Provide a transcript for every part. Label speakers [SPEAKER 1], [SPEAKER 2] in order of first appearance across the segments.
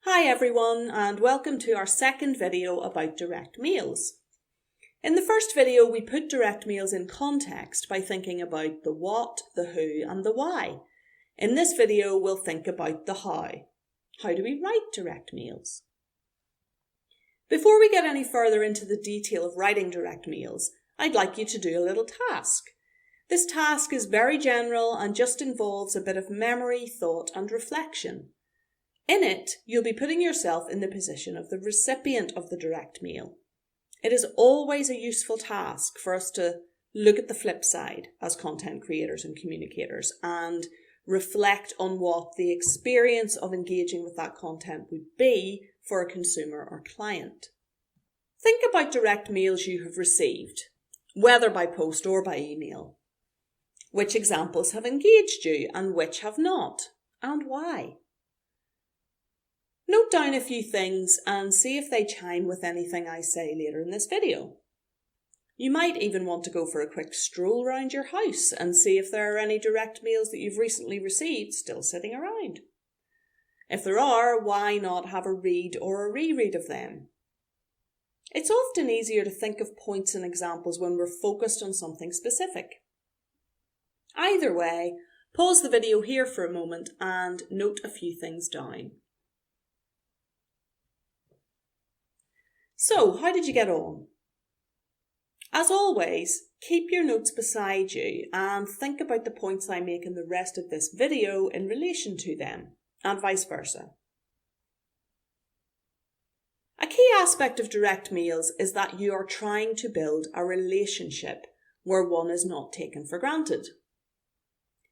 [SPEAKER 1] Hi everyone, and welcome to our second video about direct mails. In the first video we put direct mails in context by thinking about the what, the who and the why. In this video we'll think about the how. How do we write direct mails? Before we get any further into the detail of writing direct mails, I'd like you to do a little task. This task is very general and just involves a bit of memory, thought and reflection. In it, you'll be putting yourself in the position of the recipient of the direct mail. It is always a useful task for us to look at the flip side as content creators and communicators and reflect on what the experience of engaging with that content would be for a consumer or client. Think about direct mails you have received, whether by post or by email. Which examples have engaged you and which have not, and why? Note down a few things and see if they chime with anything I say later in this video. You might even want to go for a quick stroll around your house and see if there are any direct mails that you've recently received still sitting around. If there are, why not have a read or a reread of them? It's often easier to think of points and examples when we're focused on something specific. Either way, pause the video here for a moment and note a few things down. So, how did you get on? As always, keep your notes beside you and think about the points I make in the rest of this video in relation to them, and vice versa. A key aspect of direct mails is that you are trying to build a relationship where one is not taken for granted.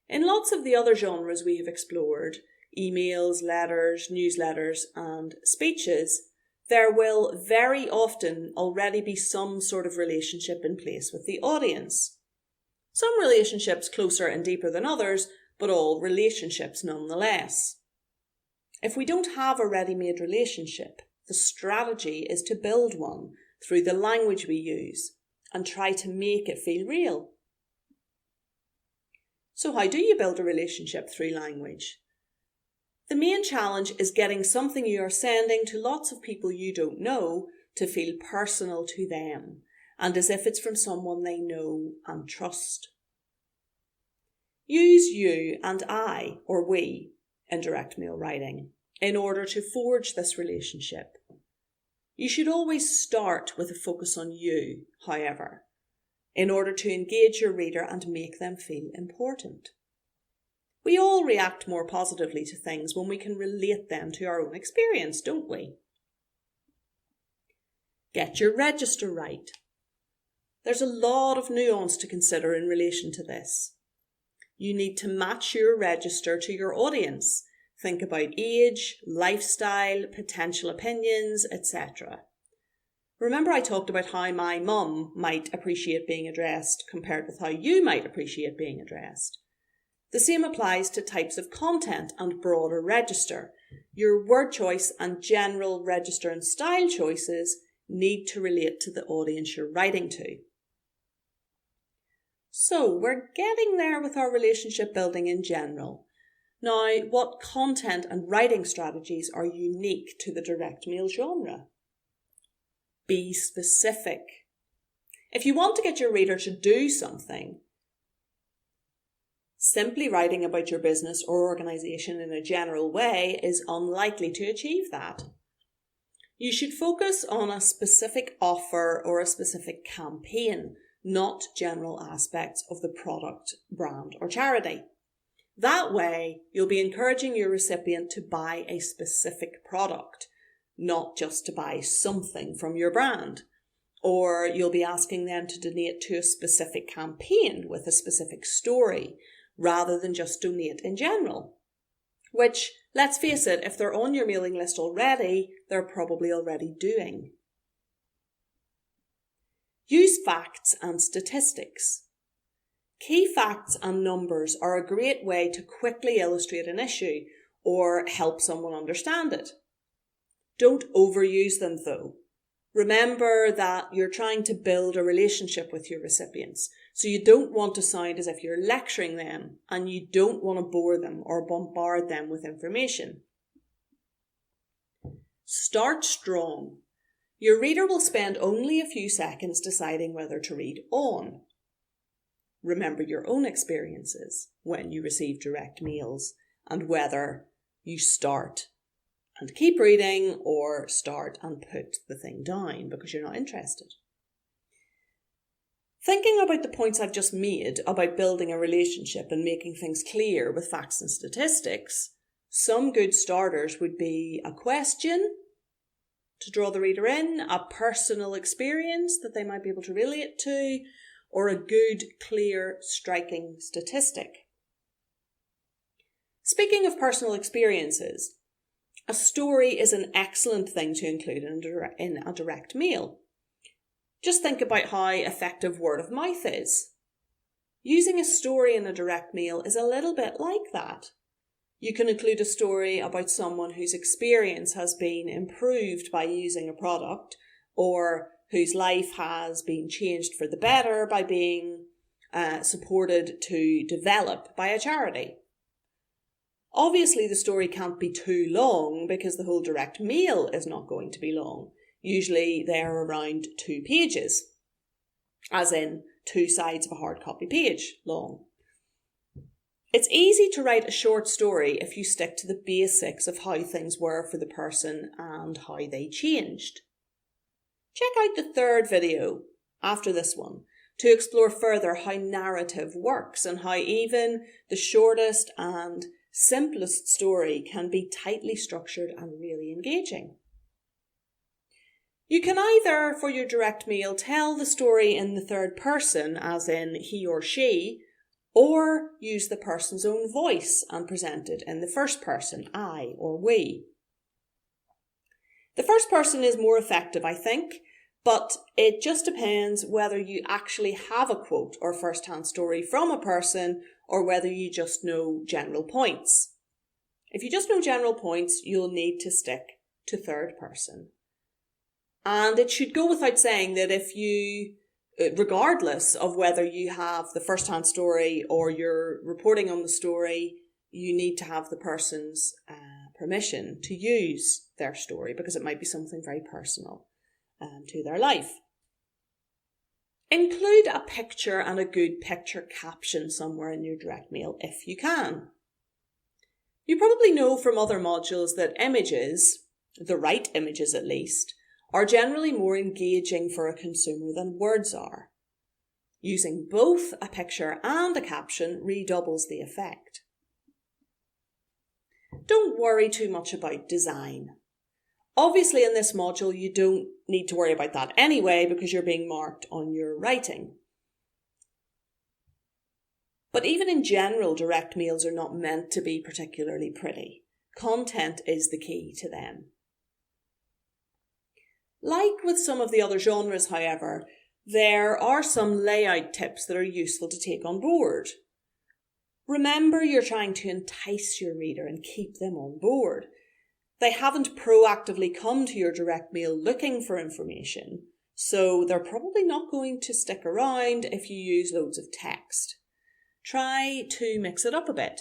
[SPEAKER 1] In lots of the other genres we have explored, emails, letters, newsletters and speeches, there will very often already be some sort of relationship in place with the audience. Some relationships closer and deeper than others, but all relationships nonetheless. If we don't have a ready-made relationship, the strategy is to build one through the language we use and try to make it feel real. So how do you build a relationship through language? The main challenge is getting something you are sending to lots of people you don't know to feel personal to them and as if it's from someone they know and trust. Use you and I or we in direct mail writing in order to forge this relationship. You should always start with a focus on you, however, in order to engage your reader and make them feel important. We all react more positively to things when we can relate them to our own experience, don't we? Get your register right. There's a lot of nuance to consider in relation to this. You need to match your register to your audience. Think about age, lifestyle, potential opinions, etc. Remember I talked about how my mum might appreciate being addressed compared with how you might appreciate being addressed. The same applies to types of content and broader register. Your word choice and general register and style choices need to relate to the audience you're writing to. So we're getting there with our relationship building in general. Now, what content and writing strategies are unique to the direct mail genre? Be specific. If you want to get your reader to do something, simply writing about your business or organisation in a general way is unlikely to achieve that. You should focus on a specific offer or a specific campaign, not general aspects of the product, brand or charity. That way, you'll be encouraging your recipient to buy a specific product, not just to buy something from your brand. Or you'll be asking them to donate to a specific campaign with a specific story, rather than just donate in general. Which, let's face it, if they're on your mailing list already, they're probably already doing. Use facts and statistics. Key facts and numbers are a great way to quickly illustrate an issue or help someone understand it. Don't overuse them though. Remember that you're trying to build a relationship with your recipients, so you don't want to sound as if you're lecturing them and you don't want to bore them or bombard them with information. Start strong. Your reader will spend only a few seconds deciding whether to read on. Remember your own experiences when you receive direct mails and whether you start and keep reading or start and put the thing down because you're not interested. Thinking about the points I've just made about building a relationship and making things clear with facts and statistics, some good starters would be a question to draw the reader in, a personal experience that they might be able to relate to, or a good, clear, striking statistic. Speaking of personal experiences, a story is an excellent thing to include in a direct mail. Just think about how effective word of mouth is. Using a story in a direct mail is a little bit like that. You can include a story about someone whose experience has been improved by using a product, or whose life has been changed for the better by being supported to develop by a charity. Obviously, the story can't be too long because the whole direct mail is not going to be long. Usually they're around 2 pages, as in 2 sides of a hard copy page long. It's easy to write a short story if you stick to the basics of how things were for the person and how they changed. Check out the third video after this one to explore further how narrative works and how even the shortest and simplest story can be tightly structured and really engaging. You can either, for your direct mail, tell the story in the third person, as in he or she, or use the person's own voice and present it in the first person, I or we. The first person is more effective, I think, but it just depends whether you actually have a quote or first-hand story from a person or whether you just know general points. If you just know general points, you'll need to stick to third person. And it should go without saying that if you, regardless of whether you have the first-hand story or you're reporting on the story, you need to have the person's permission to use their story because it might be something very personal to their life. Include a picture and a good picture caption somewhere in your direct mail if you can. You probably know from other modules that images, the right images at least, are generally more engaging for a consumer than words are. Using both a picture and a caption redoubles the effect. Don't worry too much about design. Obviously in this module you don't need to worry about that anyway because you're being marked on your writing. But even in general, direct mails are not meant to be particularly pretty. Content is the key to them. Like with some of the other genres, however, there are some layout tips that are useful to take on board. Remember, you're trying to entice your reader and keep them on board. They haven't proactively come to your direct mail looking for information, so they're probably not going to stick around if you use loads of text. Try to mix it up a bit.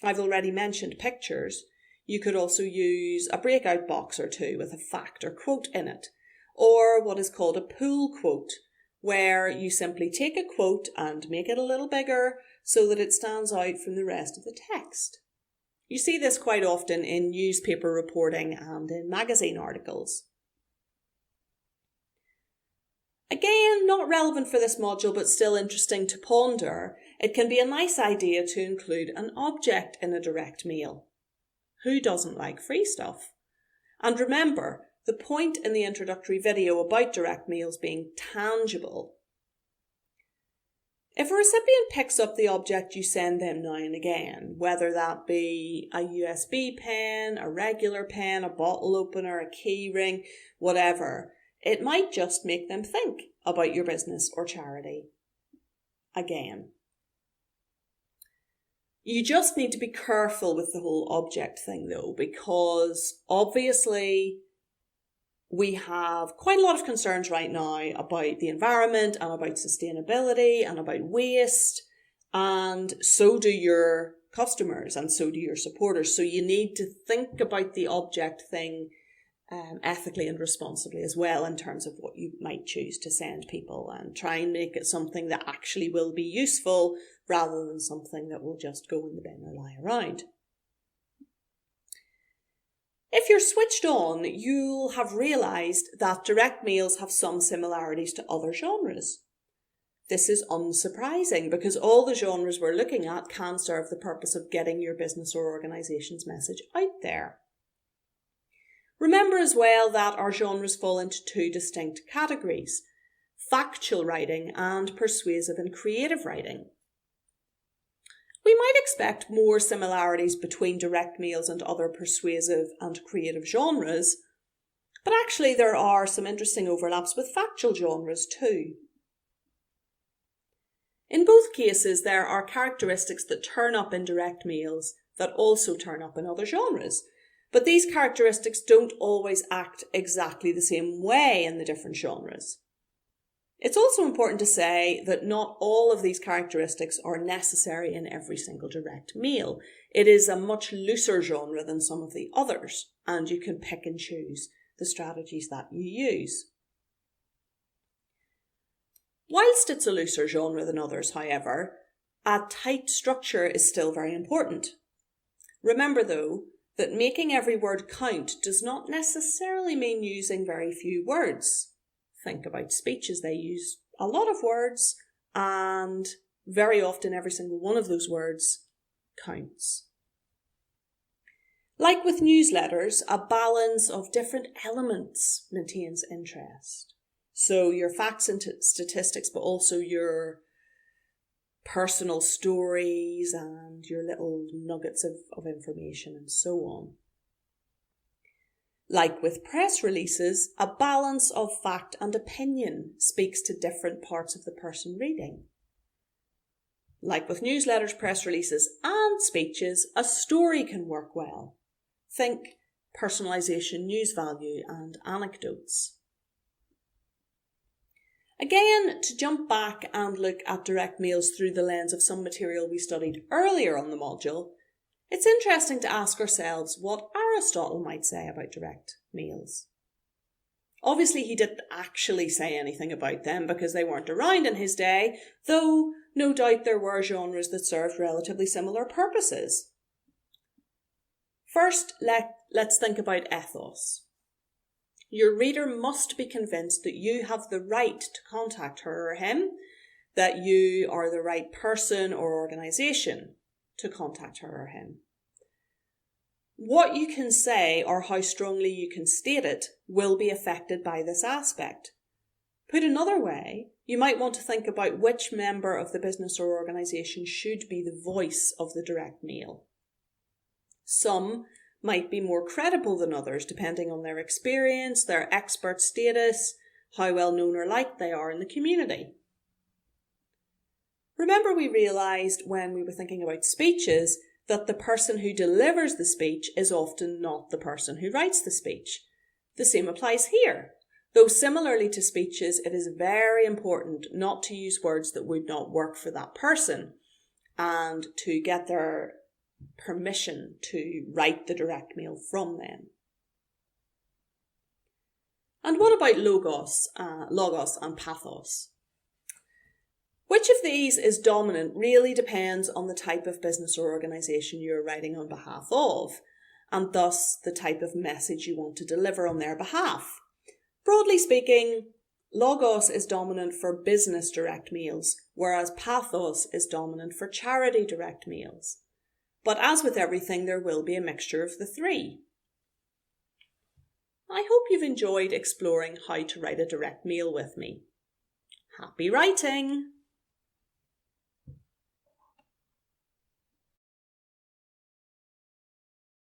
[SPEAKER 1] I've already mentioned pictures. You could also use a breakout box or two with a fact or quote in it, or what is called a pull quote, where you simply take a quote and make it a little bigger so that it stands out from the rest of the text. You see this quite often in newspaper reporting and in magazine articles. Again, not relevant for this module, but still interesting to ponder, it can be a nice idea to include an object in a direct mail. Who doesn't like free stuff? And remember, the point in the introductory video about direct mails being tangible. If a recipient picks up the object you send them now and again, whether that be a USB pen, a regular pen, a bottle opener, a key ring, whatever, it might just make them think about your business or charity again. You just need to be careful with the whole object thing though, because obviously we have quite a lot of concerns right now about the environment and about sustainability and about waste, and so do your customers and so do your supporters. So you need to think about the object thing ethically and responsibly as well in terms of what you might choose to send people, and try and make it something that actually will be useful rather than something that will just go in the bin or lie around. If you're switched on, you'll have realised that direct mails have some similarities to other genres. This is unsurprising because all the genres we're looking at can serve the purpose of getting your business or organisation's message out there. Remember as well that our genres fall into two distinct categories: factual writing and persuasive and creative writing. We might expect more similarities between direct mails and other persuasive and creative genres, but actually there are some interesting overlaps with factual genres too. In both cases, there are characteristics that turn up in direct mails that also turn up in other genres, but these characteristics don't always act exactly the same way in the different genres. It's also important to say that not all of these characteristics are necessary in every single direct mail. It is a much looser genre than some of the others, and you can pick and choose the strategies that you use. Whilst it's a looser genre than others, however, a tight structure is still very important. Remember, though, that making every word count does not necessarily mean using very few words. Think about speeches. They use a lot of words, and very often every single one of those words counts. Like with newsletters, a balance of different elements maintains interest. So your facts and statistics, but also your personal stories and your little nuggets of information and so on. Like with press releases, a balance of fact and opinion speaks to different parts of the person reading. Like with newsletters, press releases and speeches, a story can work well. Think personalisation, news value and anecdotes. Again, to jump back and look at direct mails through the lens of some material we studied earlier on the module, it's interesting to ask ourselves what Aristotle might say about direct mails. Obviously, he didn't actually say anything about them because they weren't around in his day, though no doubt there were genres that served relatively similar purposes. First, let's think about ethos. Your reader must be convinced that you have the right to contact her or him, that you are the right person or organisation to contact her or him. What you can say or how strongly you can state it will be affected by this aspect. Put another way, you might want to think about which member of the business or organisation should be the voice of the direct mail. Some might be more credible than others depending on their experience, their expert status, how well known or liked they are in the community. Remember, we realised when we were thinking about speeches that the person who delivers the speech is often not the person who writes the speech. The same applies here. Though similarly to speeches, it is very important not to use words that would not work for that person and to get their permission to write the direct mail from them. And what about logos and pathos? Which of these is dominant really depends on the type of business or organisation you're writing on behalf of, and thus the type of message you want to deliver on their behalf. Broadly speaking, logos is dominant for business direct mails, whereas pathos is dominant for charity direct mails. But as with everything, there will be a mixture of the three. I hope you've enjoyed exploring how to write a direct mail with me. Happy writing!